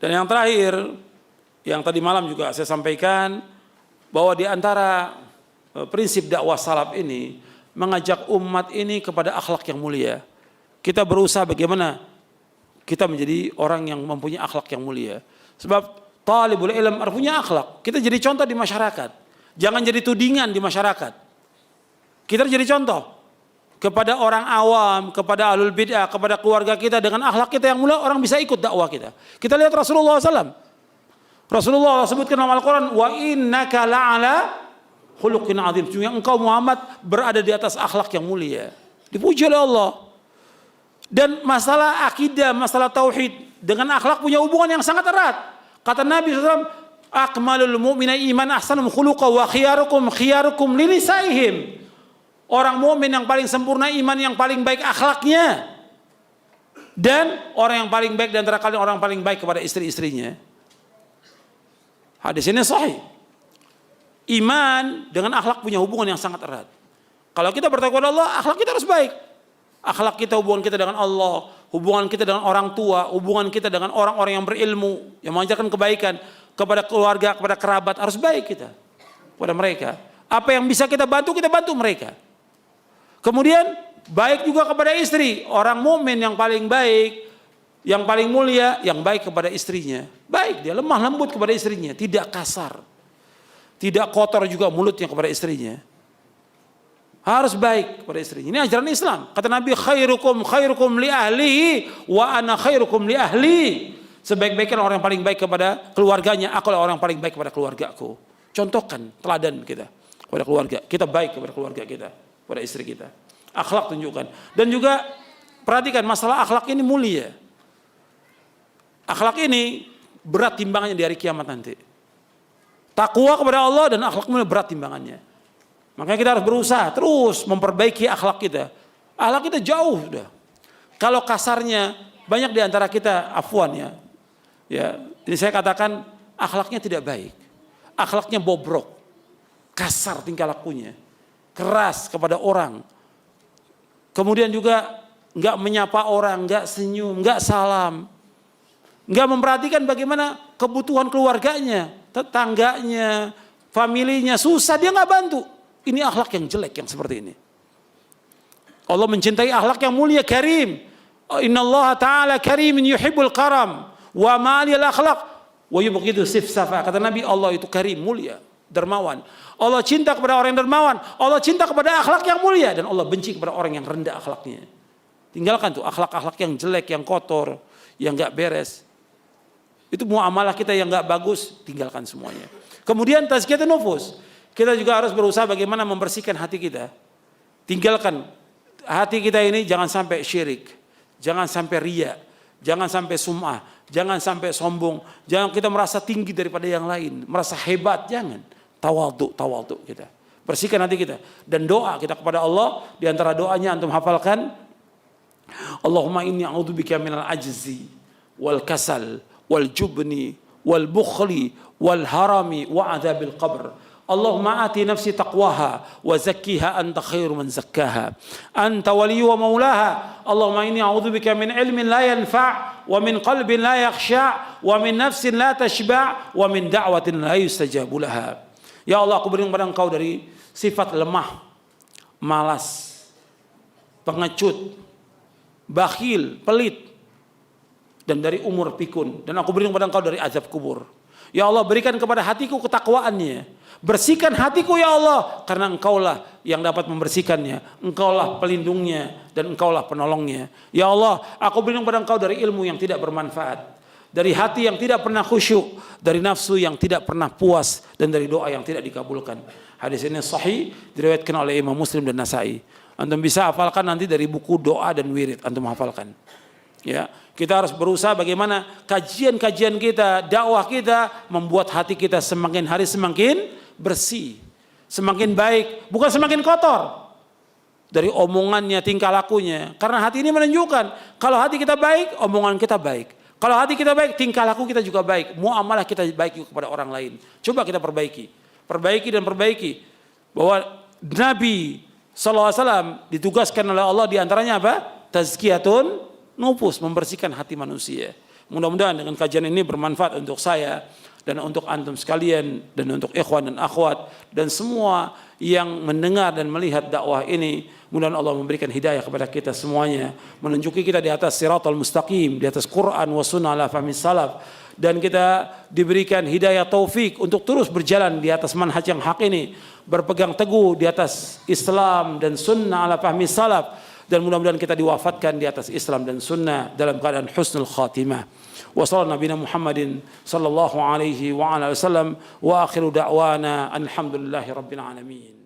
Dan yang terakhir, yang tadi malam juga saya sampaikan, bahwa di antara prinsip dakwah salaf ini, mengajak umat ini kepada akhlak yang mulia. Kita berusaha bagaimana kita menjadi orang yang mempunyai akhlak yang mulia. Sebab talibul ilm harus punya akhlak. Kita jadi contoh di masyarakat. Jangan jadi tudingan di masyarakat. Kita jadi contoh kepada orang awam, kepada ahlul bid'ah, kepada keluarga kita dengan akhlak kita yang mulia, orang bisa ikut dakwah kita. Kita lihat Rasulullah SAW. Rasulullah sebutkan dalam Al-Quran, wa innaka la'ala khuluqin azim. Sesungguhnya engkau Muhammad berada di atas akhlak yang mulia. Dipuji oleh Allah. Dan masalah akidah, masalah tauhid dengan akhlak punya hubungan yang sangat erat. Kata Nabi SAW, akmalul mu'mina iman ahsanum khuluqa wa khiyarukum linisaihim. Orang mukmin yang paling sempurna iman, yang paling baik akhlaknya. Dan orang yang paling baik di antara kalian orang paling baik kepada istri-istrinya. Hadis ini sahih. Iman dengan akhlak punya hubungan yang sangat erat. Kalau kita bertakwa kepada Allah, akhlak kita harus baik. Akhlak kita, hubungan kita dengan Allah, hubungan kita dengan orang tua, hubungan kita dengan orang-orang yang berilmu, yang mengajarkan kebaikan kepada keluarga, kepada kerabat, harus baik kita kepada mereka. Apa yang bisa kita bantu mereka. Kemudian baik juga kepada istri, orang mukmin yang paling baik, yang paling mulia, yang baik kepada istrinya. Baik, dia lemah lembut kepada istrinya, tidak kasar, tidak kotor juga mulutnya kepada istrinya. Harus baik kepada istrinya. Ini ajaran Islam. Kata Nabi, khairukum li ahlihi wa ana khairukum li ahli. Sebaik-baiknya orang yang paling baik kepada keluarganya, aku adalah orang yang paling baik kepada keluargaku. Contohkan teladan kita kepada keluarga. Kita baik kepada keluarga kita, kepada istri kita. Akhlak tunjukkan. Dan juga perhatikan masalah akhlak ini mulia. Akhlak ini berat timbangannya di hari kiamat nanti. Takwa kepada Allah dan akhlak mulia berat timbangannya. Makanya kita harus berusaha terus memperbaiki akhlak kita. Akhlak kita jauh sudah. Kalau kasarnya banyak di antara kita afwan ya. Ya, ini saya katakan akhlaknya tidak baik. Akhlaknya bobrok. Kasar tingkah lakunya. Keras kepada orang. Kemudian juga enggak menyapa orang, enggak senyum, enggak salam. Enggak memperhatikan bagaimana kebutuhan keluarganya, tetangganya, familinya, susah dia enggak bantu. Ini akhlak yang jelek yang seperti ini. Allah mencintai akhlak yang mulia, karim. Innallaha ta'ala karimin yuhibbul karam wa ma'aliyal akhlak wa yubghidu sifsafa. Kata Nabi, Allah itu karim, mulia, dermawan. Allah cinta kepada orang yang dermawan. Allah cinta kepada akhlak yang mulia dan Allah benci kepada orang yang rendah akhlaknya. Tinggalkan tuh akhlak-akhlak yang jelek, yang kotor, yang enggak beres. Itu muamalah kita yang enggak bagus, tinggalkan semuanya. Kemudian tazkiyatun nufus. Kita juga harus berusaha bagaimana membersihkan hati kita. Tinggalkan hati kita ini jangan sampai syirik, jangan sampai riya, jangan sampai sum'ah, jangan sampai sombong, jangan kita merasa tinggi daripada yang lain, merasa hebat, jangan. Tawadhu kita. Bersihkan hati kita dan doa kita kepada Allah. Di antara doanya antum hafalkan, Allahumma inni a'udzubika minal ajzi wal kasal wal jubni wal bukhli wal harami wa adzabil qabr. Allahumma ati nafsi taqwaha wa zakkiha anta khairu man zakkaha anta waliyyu wa maulaha. Allahumma inni a'udzubika min ilmin la yanfa' wa min qalbin la yakhsha' wa min nafsin la tashba' wa min da'watin la yustajabu laha. Ya Allah, aku berlindung kepada Engkau dari sifat lemah, malas, pengecut, bakhil, pelit, dan dari umur pikun. Dan aku berlindung kepada Engkau dari azab kubur. Ya Allah, berikan kepada hatiku ketakwaannya. Bersihkan hatiku ya Allah, karena Engkaulah yang dapat membersihkannya. Engkaulah pelindungnya dan Engkaulah penolongnya. Ya Allah, aku berlindung pada Engkau dari ilmu yang tidak bermanfaat, dari hati yang tidak pernah khusyuk, dari nafsu yang tidak pernah puas, dan dari doa yang tidak dikabulkan. Hadis ini sahih, diriwayatkan oleh Imam Muslim dan Nasai. Antum bisa hafalkan nanti dari buku doa dan wirid, antum hafalkan. Ya, kita harus berusaha bagaimana kajian-kajian kita, dakwah kita membuat hati kita semakin hari semakin bersih, semakin baik, bukan semakin kotor dari omongannya, tingkah lakunya. Karena hati ini menunjukkan kalau hati kita baik, omongan kita baik. Kalau hati kita baik, tingkah laku kita juga baik, muamalah kita baik juga kepada orang lain. Coba kita perbaiki bahwa Nabi SAW ditugaskan oleh Allah diantaranya apa? Tazkiyatun nufus, membersihkan hati manusia. Mudah-mudahan dengan kajian ini bermanfaat untuk saya dan untuk antum sekalian dan untuk ikhwan dan akhwat dan semua yang mendengar dan melihat dakwah ini. Mudah-mudahan Allah memberikan hidayah kepada kita semuanya, menunjuki kita di atas siratal mustaqim, di atas Quran wa sunnah ala fahmi salaf, dan kita diberikan hidayah taufik untuk terus berjalan di atas manhaj yang hak ini, berpegang teguh di atas Islam dan sunnah ala fahmi salaf, dan mudah-mudahan kita diwafatkan di atas Islam dan sunnah dalam keadaan husnul khatimah. Wa sallallahu nabiyana Muhammadin sallallahu alaihi wa ala wasallam wa akhiru da'wana alhamdulillahi rabbil alamin.